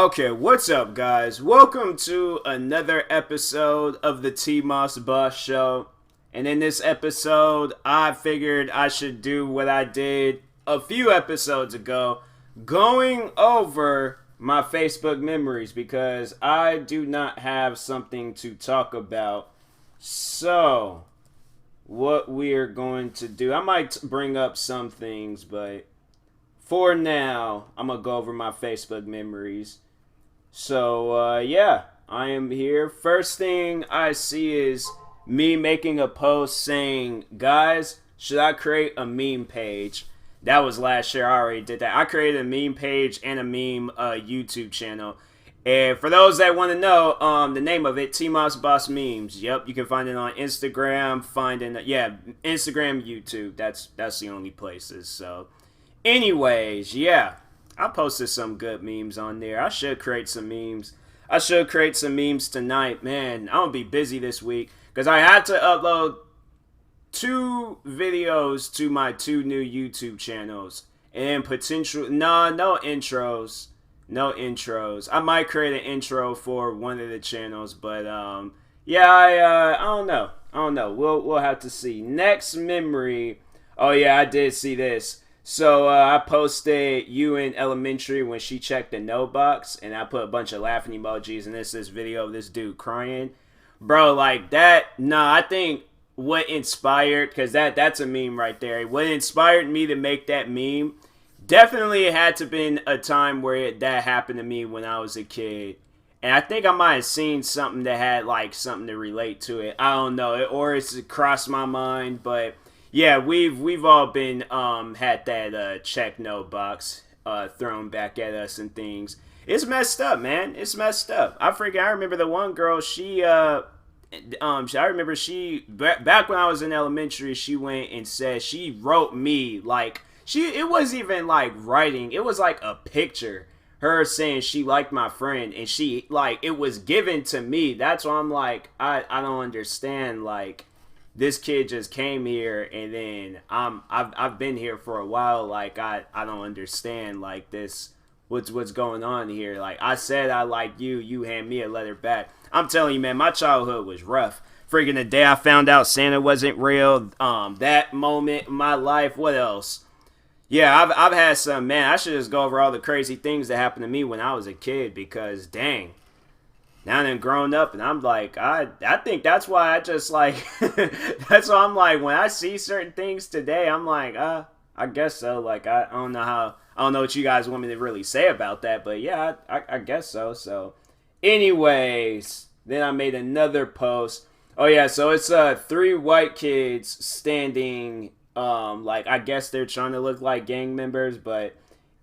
Okay, what's up, guys? Welcome to another episode of the TMossBoss show. And in this episode, I figured I should do what I did a few episodes ago, going over my Facebook memories because I do not have something to talk about. So, what we're going to do, I might bring up some things, but for now, I'm going to go over my Facebook memories. So, yeah, I am here. First thing I see is me making a post saying, guys, should I create a meme page? That was last year. I already did that. I created a meme page and a meme YouTube channel. And for those that want to know, the name of it, TMossBoss Memes. Yep, you can find it on Instagram, Instagram, YouTube. That's the only places. So, anyways, yeah. I posted some good memes on there. I should create some memes. I should create some memes tonight. Man, I'm going to be busy this week because I had to upload 2 videos to my 2 new YouTube channels. And no intros. No intros. I might create an intro for one of the channels, but yeah, I don't know. We'll have to see. Next memory. Oh yeah, I did see this. So I posted you in elementary when she checked the no box, and I put a bunch of laughing emojis, and this video of this dude crying, bro. Like that. Nah, I think what inspired, because that's a meme right there. What inspired me to make that meme definitely had to been a time where that happened to me when I was a kid, and I think I might have seen something that had like something to relate to it. I don't know, or it's crossed my mind, but. Yeah, we've all been had that check no box thrown back at us and things. It's messed up, man. It's messed up. I remember the one girl. I remember back when I was in elementary. She went and said she wrote me like it wasn't even like writing. It was like a picture. Her saying she liked my friend and she like it was given to me. That's why I'm like I don't understand like. This kid just came here and then I've been here for a while. Like I don't understand like this. What's going on here? Like I said I like you. You hand me a letter back. I'm telling you, man, my childhood was rough. Freaking the day I found out Santa wasn't real. That moment in my life. What else? Yeah, I've had some, man. I should just go over all the crazy things that happened to me when I was a kid because dang. Now I'm grown up, and I'm like, I think that's why I just like, that's why I'm like, when I see certain things today, I'm like, I guess so. Like, I don't know what you guys want me to really say about that, but yeah, I guess so. So, anyways, then I made another post. Oh yeah, so it's 3 white kids standing, like I guess they're trying to look like gang members, but.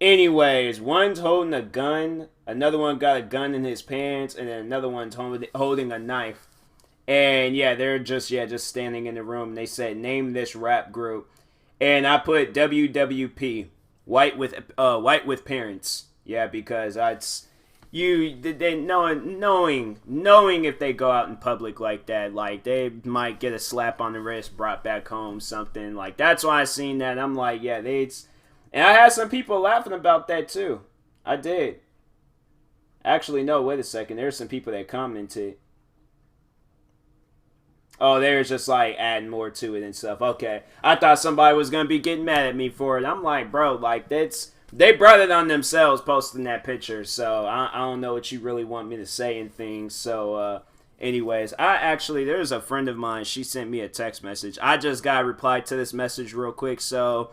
Anyways, one's holding a gun, another one got a gun in his pants, and then another one's holding a knife. And yeah, they're just standing in the room. And they said, "Name this rap group," and I put WWP, white with parents. Yeah, because they knowing if they go out in public like that, like they might get a slap on the wrist, brought back home, something like. That's why I seen that. I'm like, yeah, And I had some people laughing about that too. I did. Actually, no, wait a second. There's some people that commented. Oh, they're just like adding more to it and stuff. Okay. I thought somebody was going to be getting mad at me for it. I'm like, bro, like they brought it on themselves posting that picture. So I don't know what you really want me to say and things. So, anyways, there's a friend of mine. She sent me a text message. I just got to reply to this message real quick. So,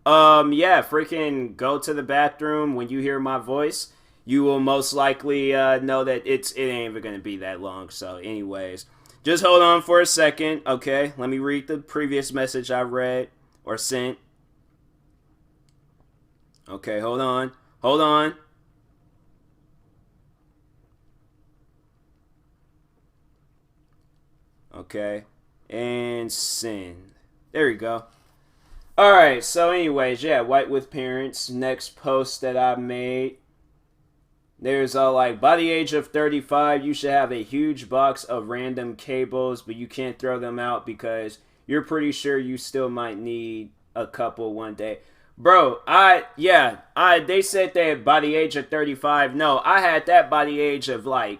yeah, freaking go to the bathroom. When you hear my voice, you will most likely know that it ain't even gonna be that long. So, anyways, just hold on for a second, okay? Let me read the previous message I read or sent. Okay, hold on. Okay, and send. There you go. Alright, so anyways, yeah, white with parents. Next post that I made. There's like, by the age of 35, you should have a huge box of random cables, but you can't throw them out because you're pretty sure you still might need a couple one day. Bro, they said that by the age of 35. No, I had that by the age of like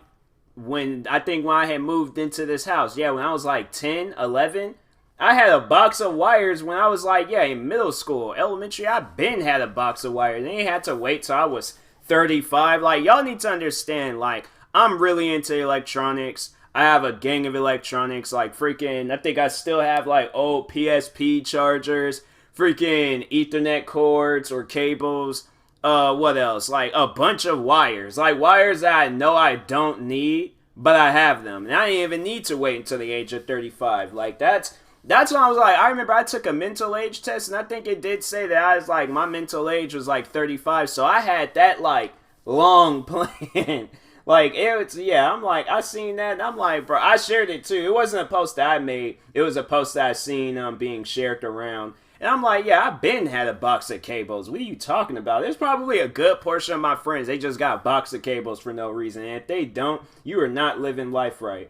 when I had moved into this house. Yeah, when I was like 10, 11, I had a box of wires when I was like, yeah, in middle school, elementary. I been had a box of wires. They ain't had to wait till I was 35. Like, y'all need to understand, like, I'm really into electronics. I have a gang of electronics, like freaking, I think I still have like old PSP chargers, freaking Ethernet cords or cables. What else? Like a bunch of wires. Like wires that I know I don't need, but I have them. And I didn't even need to wait until the age of 35. Like that's when I was like, I remember I took a mental age test and I think it did say that I was like, my mental age was like 35. So I had that like long plan. Like, it was, yeah, I'm like, I seen that, and I'm like, bro, I shared it too. It wasn't a post that I made. It was a post that I seen being shared around. And I'm like, yeah, I've been had a box of cables. What are you talking about? There's probably a good portion of my friends, they just got a box of cables for no reason. And if they don't, you are not living life right.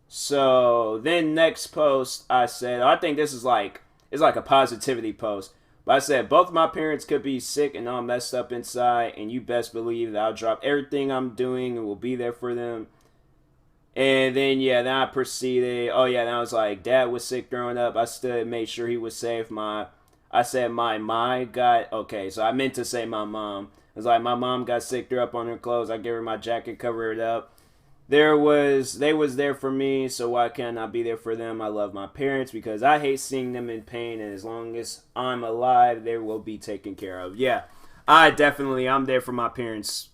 So, then next post, I said, I think this is like, it's like a positivity post. But I said, both my parents could be sick and all messed up inside, and you best believe that I'll drop everything I'm doing and will be there for them. And then, yeah, then I proceeded. Oh, yeah, then I was like, Dad was sick growing up. I still made sure he was safe. I said my got, okay, so I meant to say my mom. I was like, my mom got sick, threw up on her clothes. I gave her my jacket, cover it up. They was there for me, so why can't I be there for them? I love my parents because I hate seeing them in pain, and as long as I'm alive, they will be taken care of. Yeah, I'm there for my parents.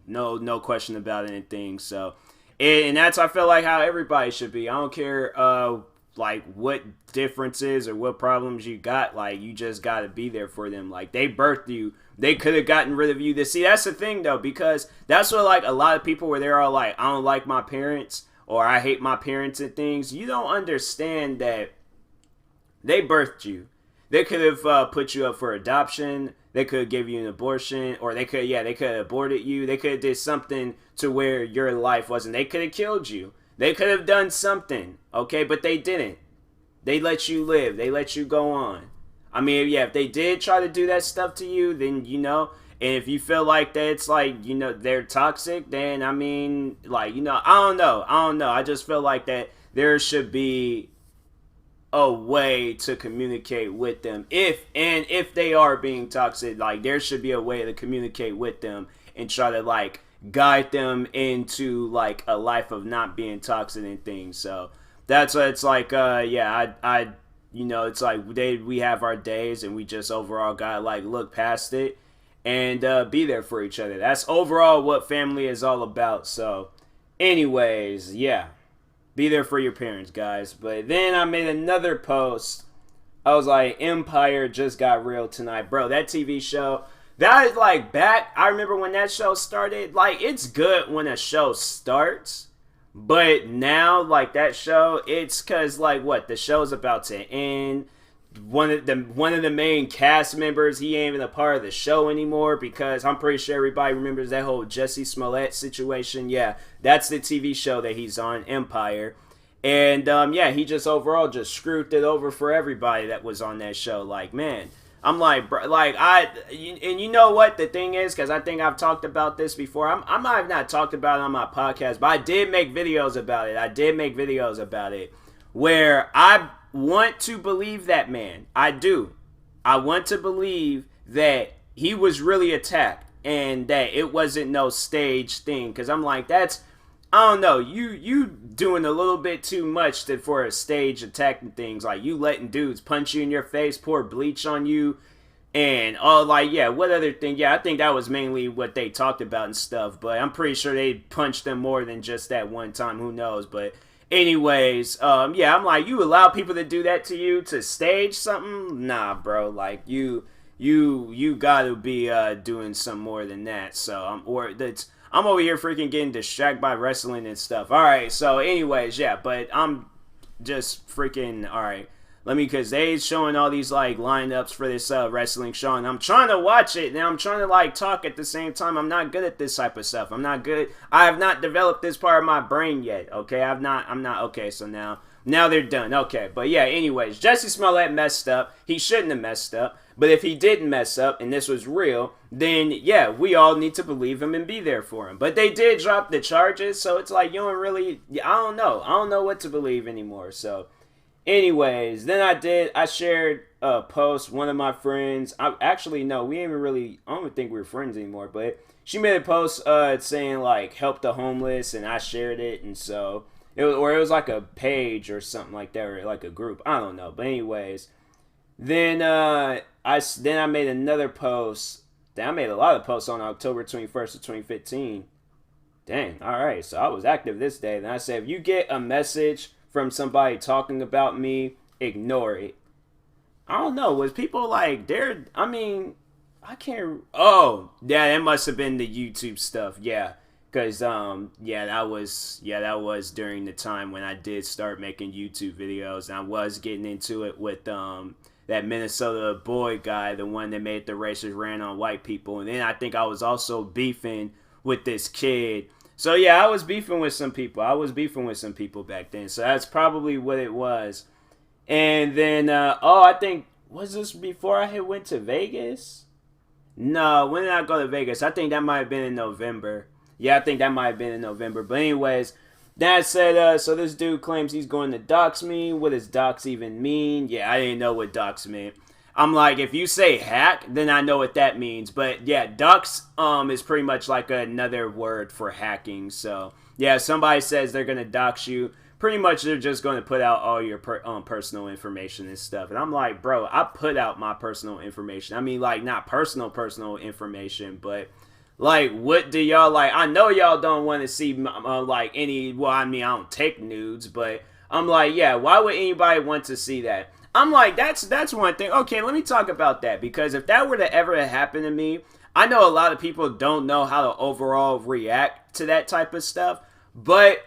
No question about anything. So, and that's, I feel like how everybody should be. I don't care like what differences or what problems you got. Like, you just gotta be there for them. Like, they birthed you. They could have gotten rid of you. See, that's the thing though, because that's what like a lot of people where they're all like, I don't like my parents or I hate my parents and things. You don't understand that they birthed you. They could have put you up for adoption. They could have given you an abortion, or they could have aborted you. They could have did something to where your life wasn't. They could have killed you. They could have done something, okay, but they didn't. They let you live. They let you go on. I mean, yeah, if they did try to do that stuff to you, then, you know, and if you feel like that it's like, you know, they're toxic, then, I mean, like, you know, I don't know. I just feel like that there should be a way to communicate with them. If they are being toxic, like, there should be a way to communicate with them and try to, like, guide them into, like, a life of not being toxic and things. So, that's what it's like, I you know, it's like we have our days and we just overall gotta like look past it and be there for each other. That's overall what family is all about. So anyways, yeah, be there for your parents, guys. But then I made another post. I was like, Empire just got real tonight. Bro, that TV show, that is like back. I remember when that show started. Like, it's good when a show starts. But now, like, that show, it's because, like, what? The show's about to end. One of the main cast members, he ain't even a part of the show anymore because I'm pretty sure everybody remembers that whole Jussie Smollett situation. Yeah, that's the TV show that he's on, Empire. And, yeah, he just overall just screwed it over for everybody that was on that show. Like, man, I'm like, bro, like, and you know what the thing is, because I think I've talked about this before. I might have not talked about it on my podcast, but I did make videos about it. Where I want to believe that man. I do. I want to believe that he was really attacked and that it wasn't no stage thing. Because I'm like, I don't know, you doing a little bit too much for a stage attacking things. Like, you letting dudes punch you in your face, pour bleach on you, and all, like, yeah, what other thing? Yeah, I think that was mainly what they talked about and stuff, but I'm pretty sure they punched them more than just that one time, who knows. But anyways, yeah, I'm like, you allow people to do that to you to stage something? Nah, bro, like, you gotta be doing some more than that. So I'm over here freaking getting distracted by wrestling and stuff. Alright, so anyways, yeah, but I'm just freaking, alright. Because they showing all these, like, lineups for this wrestling show, and I'm trying to watch it, and I'm trying to, like, talk at the same time. I'm not good at this type of stuff. I have not developed this part of my brain yet, okay? I'm not, okay, so now Now they're done. Okay, but yeah, anyways, Jussie Smollett messed up. He shouldn't have messed up. But if he didn't mess up and this was real, then yeah, we all need to believe him and be there for him. But they did drop the charges, so it's like you don't really, I don't know. I don't know what to believe anymore. So anyways, then I shared a post. One of my friends, no, we ain't even really, I don't think we're friends anymore, but she made a post saying like help the homeless, and I shared it, and so it was like a page or something like that, or like a group, I don't know. But anyways, then I made another post. I made a lot of posts on October 21st of 2015. Dang, alright, so I was active this day. Then I said, if you get a message from somebody talking about me, ignore it. I don't know, was people like, I can't, oh, yeah, that must have been the YouTube stuff, yeah. Because, that was during the time when I did start making YouTube videos, and I was getting into it with, that Minnesota boy guy, the one that made the racist rant on white people. And then I think I was also beefing with this kid. So yeah, I was beefing with some people. Back then. So that's probably what it was. And then, I think, was this before I had went to Vegas? No, when did I go to Vegas? I think that might have been in November. Yeah, I think that might have been in November. But anyways, Dad said, so this dude claims he's going to dox me. What does dox even mean? Yeah, I didn't know what dox meant. I'm like, if you say hack, then I know what that means. But yeah, dox is pretty much like another word for hacking. So yeah, somebody says they're going to dox you. Pretty much they're just going to put out all your personal information and stuff. And I'm like, bro, I put out my personal information. I mean, like, not personal information, but like, what do y'all like? I know y'all don't want to see like any. Well, I mean, I don't take nudes, but I'm like, yeah, why would anybody want to see that? I'm like, that's one thing. Okay, let me talk about that, because if that were to ever happen to me, I know a lot of people don't know how to overall react to that type of stuff. But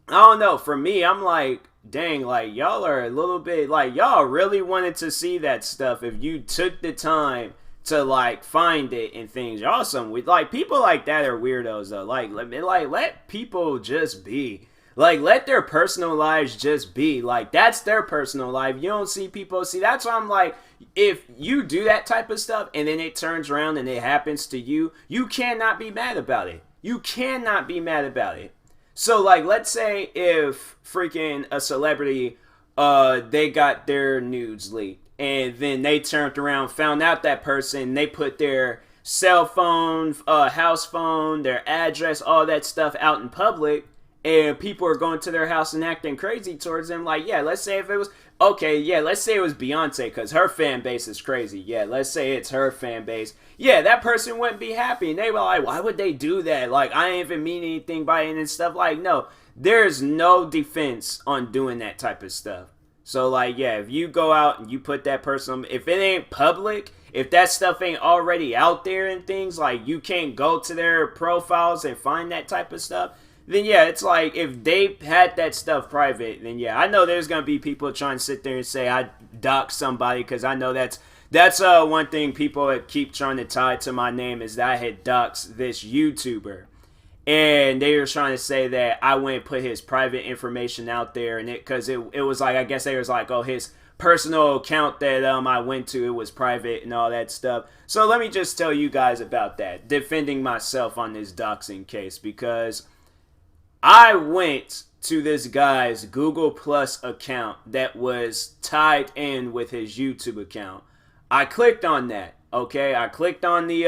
I don't know. For me, I'm like, dang, like y'all are a little bit like y'all really wanted to see that stuff if you took the time to like find it and things. Y'all some weird, like people like that are weirdos though. Like let people just be. Like let their personal lives just be. Like that's their personal life. You don't see people see. That's why I'm like, if you do that type of stuff and then it turns around and it happens to you, you cannot be mad about it. You cannot be mad about it. So like let's say if freaking a celebrity they got their nudes leaked, and then they turned around, found out that person, they put their cell phone, house phone, their address, all that stuff out in public, and people are going to their house and acting crazy towards them. Like, yeah, let's say if it was, okay, yeah, let's say it was Beyonce, because her fan base is crazy. Yeah, let's say it's her fan base. Yeah, that person wouldn't be happy. And they were like, why would they do that? Like, I ain't even mean anything by it and stuff. Like, no, there's no defense on doing that type of stuff. So, like, yeah, if you go out and you put that person, if it ain't public, if that stuff ain't already out there and things, like, you can't go to their profiles and find that type of stuff, then, yeah, it's like, if they had that stuff private, then, yeah, I know there's going to be people trying to sit there and say I doxed somebody, because I know that's one thing people keep trying to tie to my name, is that I had doxed this YouTuber. And they were trying to say that I went and put his private information out there, and because it was like, I guess they was like, oh, his personal account that I went to, it was private and all that stuff. So let me just tell you guys about that, defending myself on this doxing case, because I went to this guy's Google Plus account that was tied in with his YouTube account. I clicked on that, okay? I clicked on the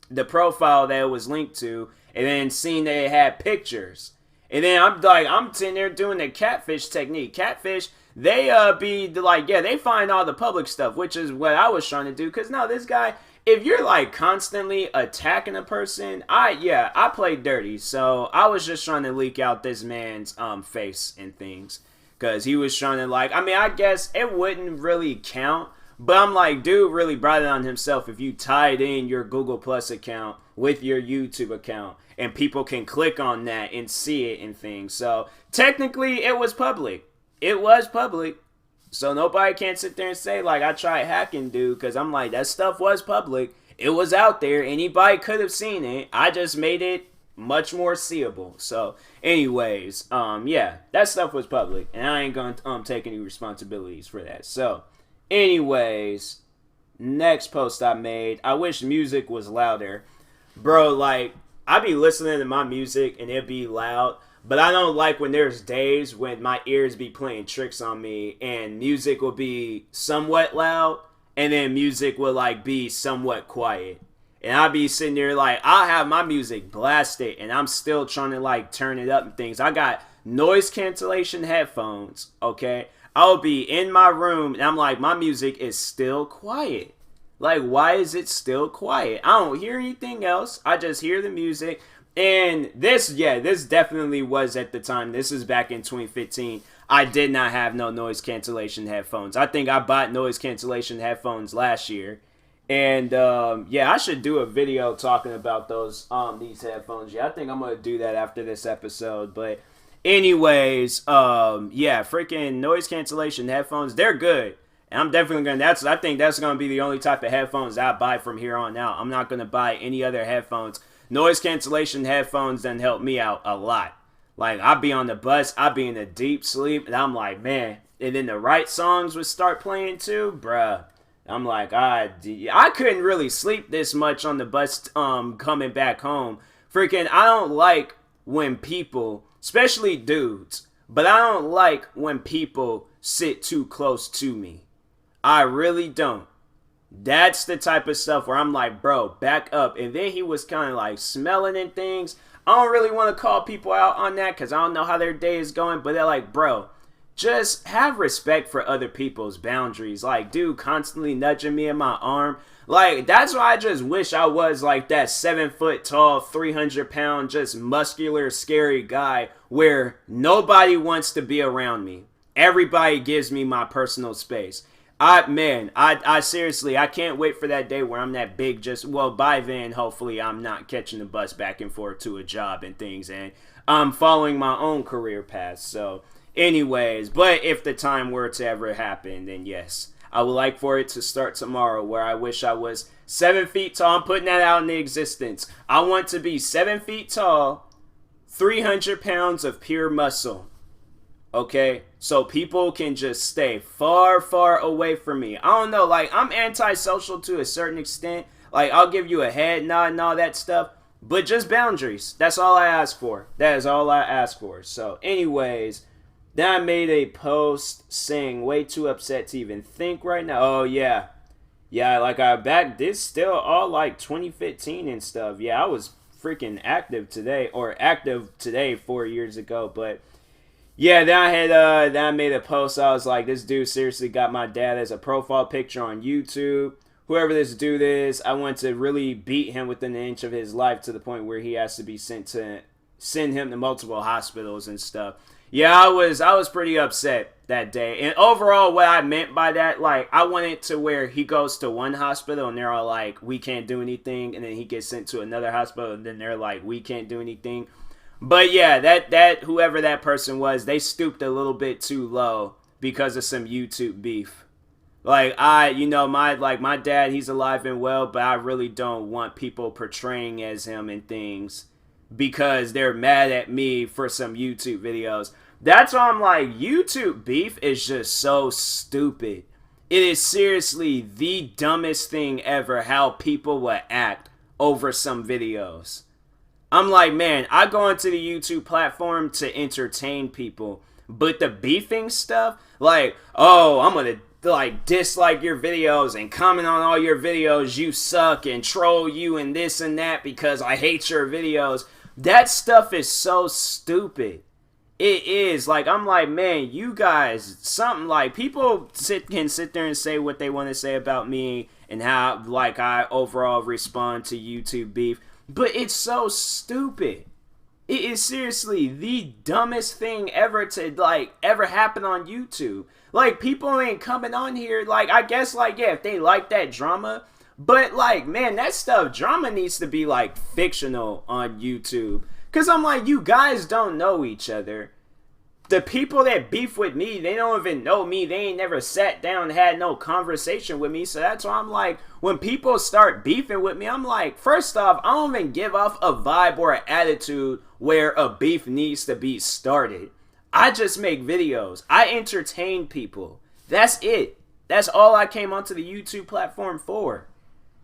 the profile that it was linked to, and then seen that it had pictures. And then I'm sitting there doing the catfish technique. Catfish, they be like, yeah, they find all the public stuff, which is what I was trying to do. Because no, this guy, if you're like constantly attacking a person, I play dirty. So I was just trying to leak out this man's face and things, because he was trying to, like, I mean, I guess it wouldn't really count. But I'm like, dude really brought it on himself if you tied in your Google Plus account with your YouTube account, and people can click on that and see it and things. So technically it was public. It was public. So nobody can sit there and say like I tried hacking, dude, because I'm like, that stuff was public. It was out there. Anybody could have seen it. I just made it much more seeable. So anyways, yeah, that stuff was public, and I ain't gonna take any responsibilities for that. So anyways, next post I made, I wish music was louder. Bro, like, I be listening to my music and it be loud, but I don't like when there's days when my ears be playing tricks on me and music will be somewhat loud and then music will like be somewhat quiet. And I'll be sitting there like, I'll have my music blasted and I'm still trying to like turn it up and things. I got noise cancellation headphones, okay? I'll be in my room and I'm like, my music is still quiet. Like, why is it still quiet? I don't hear anything else. I just hear the music. And this definitely was at the time. This is back in 2015. I did not have no noise cancellation headphones. I think I bought noise cancellation headphones last year. And, yeah, I should do a video talking about these headphones. Yeah, I think I'm going to do that after this episode. But anyways, yeah, freaking noise cancellation headphones, they're good. And I'm definitely going to, I think that's going to be the only type of headphones I buy from here on out. I'm not going to buy any other headphones. Noise cancellation headphones done help me out a lot. Like, I'll be on the bus, I'll be in a deep sleep, and I'm like, man. And then the right songs would start playing too, bruh. I'm like, I couldn't really sleep this much on the bus coming back home. Freaking, I don't like when people, especially dudes, but I don't like when people sit too close to me. I really don't. That's the type of stuff where I'm like, bro, back up. And then he was kind of like smelling and things. I don't really want to call people out on that because I don't know how their day is going. But they're like, bro, just have respect for other people's boundaries. Like, dude constantly nudging me in my arm. Like, that's why I just wish I was like that 7 foot tall, 300 pound, just muscular, scary guy where nobody wants to be around me. Everybody gives me my personal space. I seriously, I can't wait for that day where I'm that big, by then, hopefully I'm not catching the bus back and forth to a job and things, and I'm following my own career path. So, anyways, but if the time were to ever happen, then yes, I would like for it to start tomorrow, where I wish I was 7 feet tall. I'm putting that out into existence. I want to be 7 feet tall, 300 pounds of pure muscle. Okay, so people can just stay far, far away from me. I don't know, like, I'm antisocial to a certain extent. Like, I'll give you a head nod and all that stuff, but just boundaries. That's all I ask for. That is all I ask for. So, anyways, then I made a post saying, way too upset to even think right now. Oh, yeah. Yeah, like, this still all, like, 2015 and stuff. Yeah, I was freaking active today 4 years ago, but yeah, then I made a post. I was like, this dude seriously got my dad as a profile picture on YouTube. Whoever this dude is, I want to really beat him within an inch of his life to the point where he has to be send him to multiple hospitals and stuff. Yeah, I was pretty upset that day. And overall, what I meant by that, like, I wanted to where he goes to one hospital and they're all like, we can't do anything. And then he gets sent to another hospital and then they're like, we can't do anything. But yeah, that whoever that person was, they stooped a little bit too low because of some YouTube beef. Like, my dad, he's alive and well, but I really don't want people portraying as him and things because they're mad at me for some YouTube videos. That's why I'm like, YouTube beef is just so stupid. It is seriously the dumbest thing ever how people will act over some videos. I'm like, man, I go into the YouTube platform to entertain people, but the beefing stuff, like, oh, I'm gonna like dislike your videos and comment on all your videos, you suck, and troll you and this and that because I hate your videos. That stuff is so stupid. It is. Like, I'm like, man, you guys, something like, people can sit there and say what they want to say about me and how, like, I overall respond to YouTube beef. But it's so stupid. It is seriously the dumbest thing ever to, like, ever happen on YouTube. Like, people ain't coming on here, like, I guess, like, yeah, if they like that drama. But, like, man, that stuff, drama needs to be, like, fictional on YouTube. Because I'm like, you guys don't know each other. the people that beef with me, they don't even know me. They ain't never sat down and had no conversation with me. So that's why I'm like, when people start beefing with me, I'm like, first off, I don't even give off a vibe or an attitude where a beef needs to be started. I just make videos. I entertain people. That's it. That's all I came onto the YouTube platform for.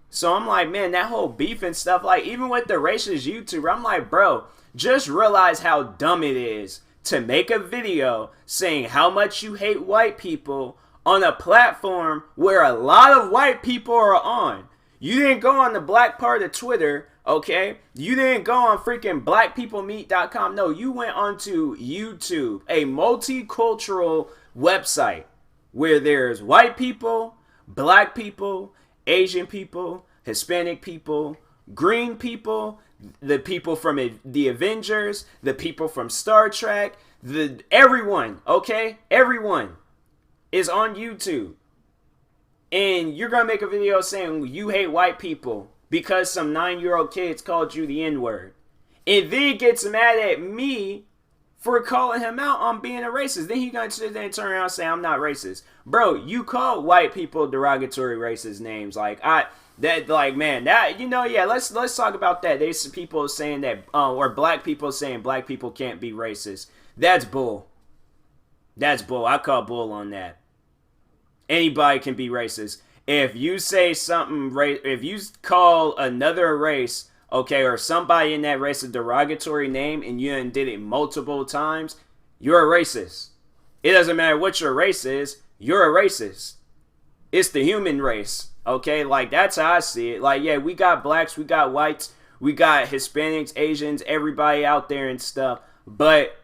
So I'm like, man, that whole beef and stuff, like, even with the racist YouTuber, I'm like, bro, just realize how dumb it is to make a video saying how much you hate white people on a platform where a lot of white people are on. You didn't go on the black part of Twitter, okay? You didn't go on freaking blackpeoplemeet.com. No, you went onto YouTube, a multicultural website where there's white people, black people, Asian people, Hispanic people, green people, the people from the Avengers, the people from Star Trek, everyone, okay? Everyone is on YouTube. And you're going to make a video saying you hate white people because some 9-year-old kids called you the N-word. And then gets mad at me for calling him out on being a racist. Then he going to sit there and turn around and say I'm not racist. Bro, you call white people derogatory racist names. Like, let's talk about that. There's people saying that, or black people saying black people can't be racist. That's bull. That's bull. I call bull on that. Anybody can be racist. If you say something, if you call another race, okay, or somebody in that race a derogatory name and you did it multiple times, you're a racist. It doesn't matter what your race is, you're a racist. It's the human race, okay? Like, that's how I see it. Like, yeah, we got blacks, we got whites, we got Hispanics, Asians, everybody out there and stuff. But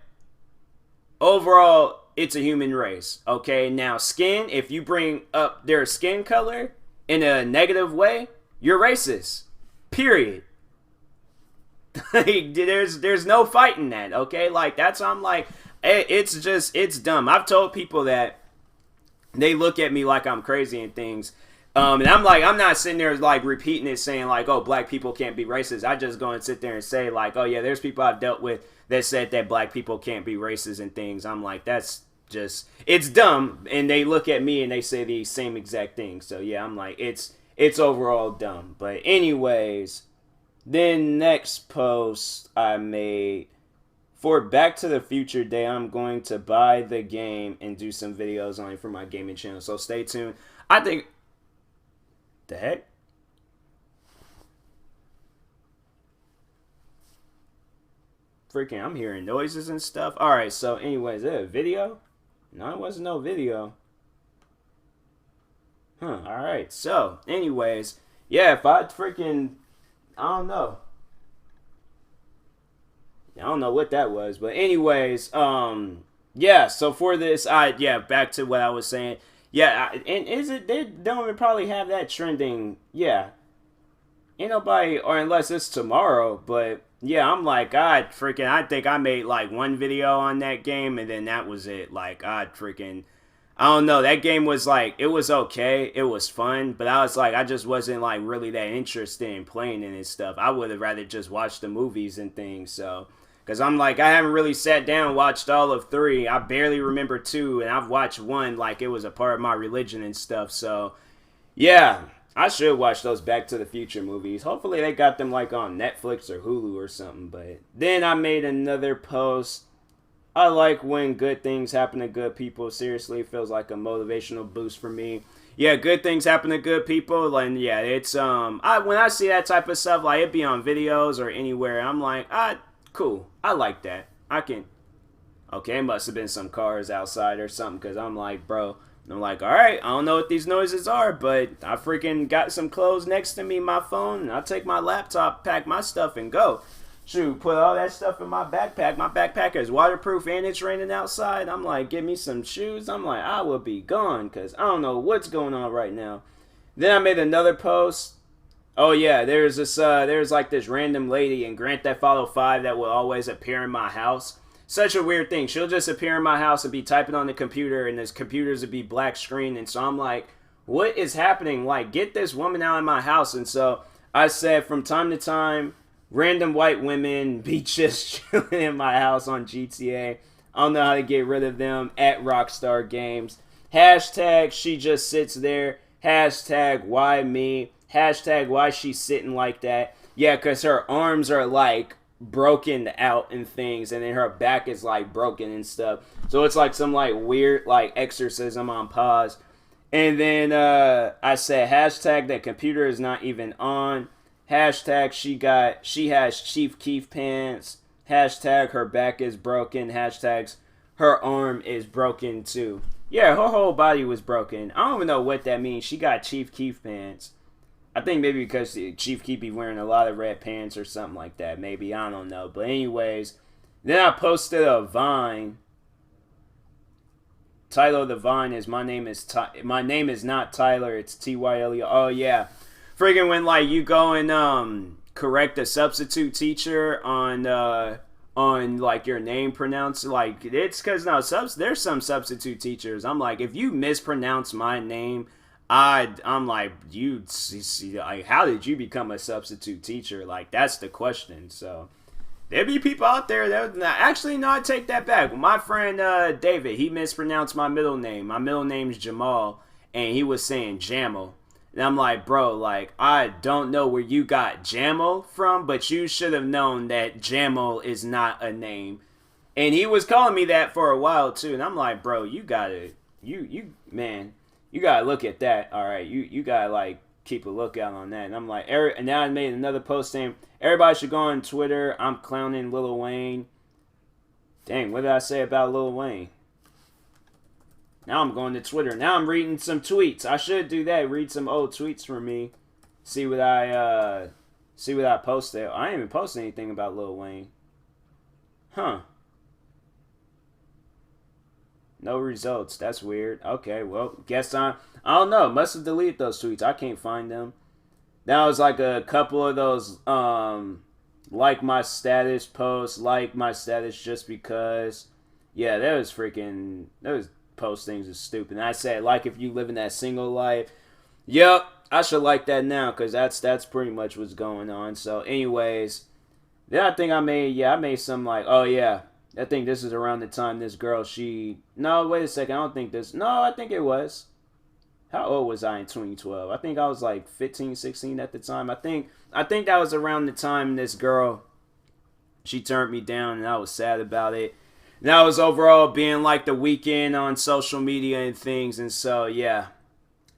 overall, it's a human race, okay? Now, skin, if you bring up their skin color in a negative way, you're racist. Period. There's no fighting that, okay? Like, that's why I'm like, it's dumb. I've told people that they look at me like I'm crazy and things. And I'm like, I'm not sitting there like repeating it saying like, oh, black people can't be racist. I just go and sit there and say like, oh yeah, there's people I've dealt with that said that black people can't be racist and things. I'm like, that's just, it's dumb. And they look at me and they say the same exact thing. So yeah, I'm like, it's overall dumb. But anyways, then next post I made for Back to the Future Day, I'm going to buy the game and do some videos on it for my gaming channel. So stay tuned. I think, the heck? Freaking, I'm hearing noises and stuff. Alright, so anyways, is it a video? No, it wasn't no video. Huh, alright. So, anyways, yeah, if I freaking, I don't know. I don't know what that was, but anyways, yeah, so for this, back to what I was saying. Yeah, and is it, they don't even probably have that trending, yeah. Ain't nobody, or unless it's tomorrow, but yeah, I'm like, I think I made like one video on that game, and then that was it. Like, I don't know, that game was like, it was okay, it was fun, but I was like, I just wasn't like really that interested in playing it and stuff. I would have rather just watched the movies and things, so. Because I'm like, I haven't really sat down and watched all of 3. I barely remember 2. And I've watched 1 like it was a part of my religion and stuff. So, yeah. I should watch those Back to the Future movies. Hopefully they got them like on Netflix or Hulu or something. But then I made another post. I like when good things happen to good people. Seriously, it feels like a motivational boost for me. Yeah, good things happen to good people. And yeah, it's, when I see that type of stuff, like it be on videos or anywhere, I'm like, cool. I like that. Okay, it must have been some cars outside or something, because I'm like, bro, I'm like, alright, I don't know what these noises are, but I freaking got some clothes next to me, my phone, and I'll take my laptop, pack my stuff, and go. Shoot, put all that stuff in my backpack. My backpack is waterproof and it's raining outside. I'm like, give me some shoes. I'm like, I will be gone, because I don't know what's going on right now. Then I made another post. Oh yeah, there's like this random lady in Grand Theft Auto 5 that will always appear in my house. Such a weird thing. She'll just appear in my house and be typing on the computer, and this computer's would be black screen, and so I'm like, what is happening? Like, get this woman out of my house. And so I said, from time to time, random white women be just chilling in my house on GTA. I don't know how to get rid of them at Rockstar Games. Hashtag she just sits there. Hashtag why me. Hashtag why she's sitting like that. Yeah, because her arms are like broken out and things, and then her back is like broken and stuff. So it's like some like weird like exorcism on pause. And then I said hashtag that computer is not even on. Hashtag she has Chief Keef pants. Hashtag her back is broken. Hashtags her arm is broken too. Yeah, her whole body was broken. I don't even know what that means. She got Chief Keef pants. I think maybe because Chief Keef be wearing a lot of red pants or something like that. Maybe, I don't know. But anyways, then I posted a Vine. Title of the Vine is my name is not Tyler, it's Tyler. Oh yeah. Friggin' when like you go and correct a substitute teacher on like your name pronounced, like it's because there's some substitute teachers. I'm like, if you mispronounce my name, I'm like, you see, like, how did you become a substitute teacher? Like, that's the question. So there be people out there that actually, no, I take that back. My friend David, he mispronounced my middle name. My middle name's Jamal, and he was saying Jamal. And I'm like, bro, like, I don't know where you got Jamal from, but you should have known that Jamal is not a name. And he was calling me that for a while too. And I'm like, bro, you gotta look at that. All right, you gotta like keep a lookout on that. And I'm like, and now I made another post saying everybody should go on Twitter. I'm clowning Lil Wayne. Dang, what did I say about Lil Wayne? Now I'm going to Twitter. Now I'm reading some tweets. I should do that. Read some old tweets from me. See what I posted. I didn't even post anything about Lil Wayne. Huh. No results. That's weird. Okay, well, guess I don't know. Must have deleted those tweets. I can't find them. That was like a couple of those like my status posts, like my status just because. Yeah, those postings are stupid. And I said, like, if you live in that single life. Yep, I should like that now because that's pretty much what's going on. So anyways, then I think I made some like, oh yeah, I think this is around the time this girl, no, wait a second, I think it was. How old was I in 2012? I think I was like 15, 16 at the time. I think that was around the time this girl, she turned me down and I was sad about it. And that was overall being like the weekend on social media and things. And so, yeah,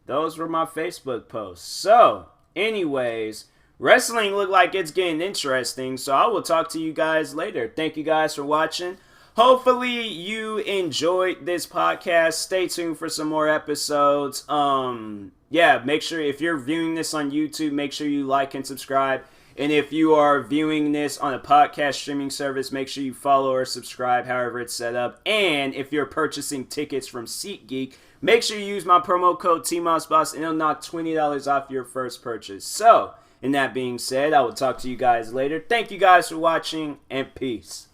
those were my Facebook posts. So, anyways, wrestling looked like it's getting interesting. So I will talk to you guys later. Thank you guys for watching. Hopefully you enjoyed this podcast. Stay tuned for some more episodes. Yeah, make sure if you're viewing this on YouTube, make sure you like and subscribe. And if you are viewing this on a podcast streaming service, make sure you follow or subscribe, however it's set up. And if you're purchasing tickets from SeatGeek, make sure you use my promo code TMossBoss and it'll knock $20 off your first purchase. So, and that being said, I will talk to you guys later. Thank you guys for watching and peace.